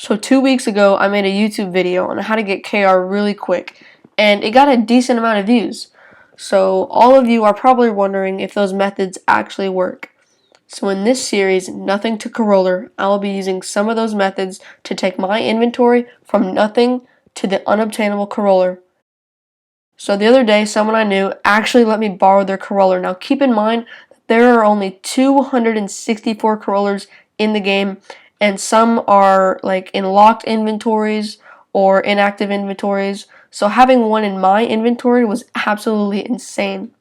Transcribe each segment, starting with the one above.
So 2 weeks ago, I made a YouTube video on how to get KR really quick, and it got a decent amount of views. So all of you are probably wondering if those methods actually work. So in this series, Nothing to Coroller, I will be using some of those methods to take my inventory from nothing to the unobtainable coroller. So the other day, someone I knew actually let me borrow their coroller. Now keep in mind that there are only 264 corollers in the game, and some are like in locked inventories or inactive inventories. So having one in my inventory was absolutely insane.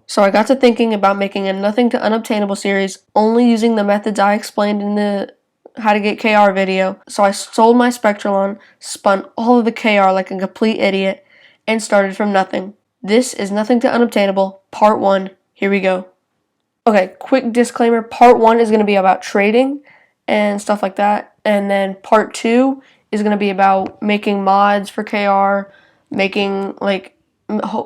So I got to thinking about making a Nothing to Unobtainable series only using the methods I explained in the How to Get KR video. So I sold my Spectralon, spun all of the KR like a complete idiot, and started from nothing. This is Nothing to Unobtainable, Part 1. Here we go. Okay, quick disclaimer. Part 1 is going to be about trading and stuff like that. And then Part 2 is going to be about making mods for KR, making like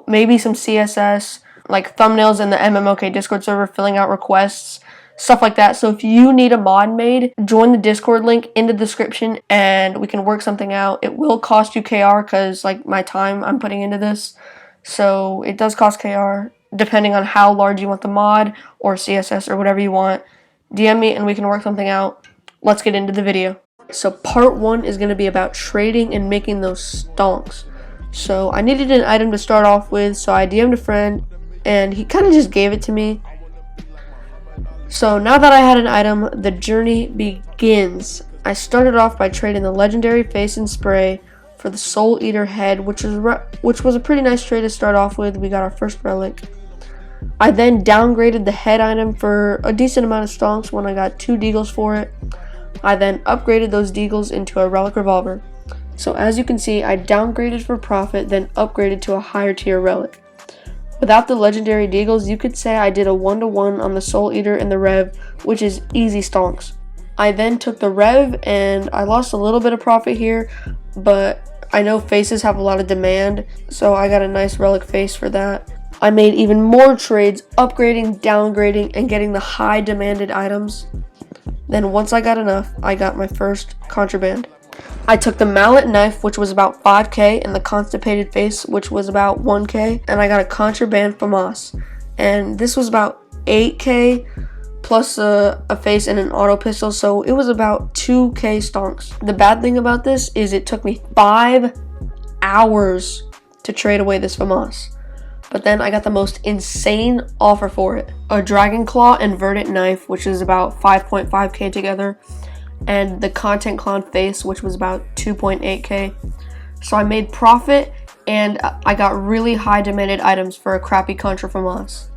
maybe some CSS, like thumbnails in the MMOK Discord server, filling out requests, stuff like that. So if you need a mod made, join the Discord link in the description and we can work something out. It will cost you KR because like my time I'm putting into this. So it does cost KR depending on how large you want the mod or CSS or whatever you want. DM me and we can work something out. Let's get into the video. So part 1 is going to be about trading and making those stonks. So I needed an item to start off with, so I DM'd a friend and he kind of just gave it to me. So now that I had an item, the journey begins. I started off by trading the legendary face and spray for the Soul Eater head, which was a pretty nice trade to start off with. We got our first relic. I then downgraded the head item for a decent amount of stonks when I got 2 deagles for it. I then upgraded those deagles into a relic revolver. So as you can see, I downgraded for profit, then upgraded to a higher tier relic. Without the legendary deagles, you could say I did a 1-to-1 on the Soul Eater and the Rev, which is easy stonks. I then took the Rev and I lost a little bit of profit here, but I know faces have a lot of demand, so I got a nice relic face for that. I made even more trades, upgrading, downgrading, and getting the high demanded items. Then once I got enough, I got my first contraband. I took the mallet knife, which was about 5k, and the constipated face, which was about 1k, and I got a contraband FAMAS. And this was about 8k plus a face and an auto pistol, so it was about 2k stonks. The bad thing about this is it took me 5 hours to trade away this FAMAS. But then I got the most insane offer for it. A Dragon Claw and Verdant knife, which is about 5.5k together, and the Content Clown face, which was about 2.8k. So I made profit and I got really high demanded items for a crappy Contra FAMAS.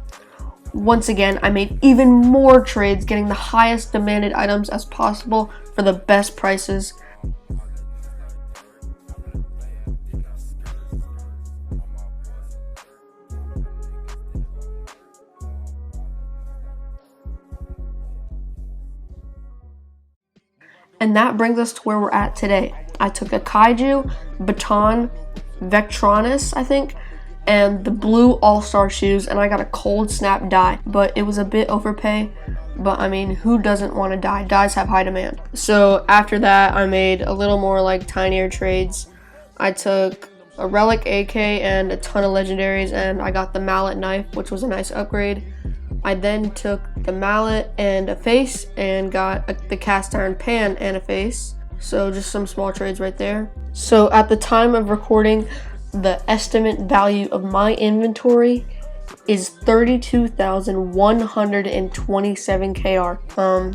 Once again, I made even more trades, getting the highest demanded items as possible for the best prices. And that brings us to where we're at today. I took a Kaiju, Baton, Vectronus, I think, and the blue all-star shoes, and I got a cold snap dye, but it was a bit overpay. But I mean, who doesn't want to dye? Dyes have high demand. So after that, I made a little more like tinier trades. I took a relic AK and a ton of legendaries, and I got the mallet knife, which was a nice upgrade. I then took the mallet and a face and got the cast iron pan and a face. So just some small trades right there. So at the time of recording, the estimate value of my inventory is 32,127 KR.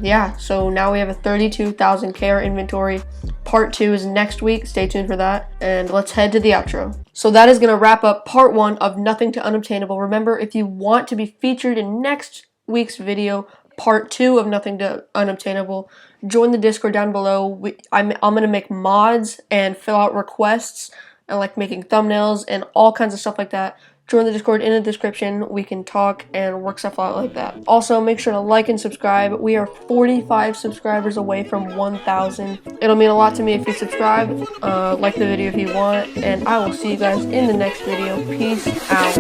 Yeah, so now we have a 32,000 KR inventory. Part 2 is next week. Stay tuned for that. And let's head to the outro. So that is going to wrap up part 1 of Nothing to Unobtainable. Remember, if you want to be featured in next week's video, part 2 of Nothing to Unobtainable, join the Discord down below. I'm going to make mods and fill out requests and like making thumbnails and all kinds of stuff like that. Join the Discord in the description. We can talk and work stuff out like that. Also, make sure to like and subscribe. We are 45 subscribers away from 1,000. It'll mean a lot to me if you subscribe. Like the video if you want. And I will see you guys in the next video. Peace out.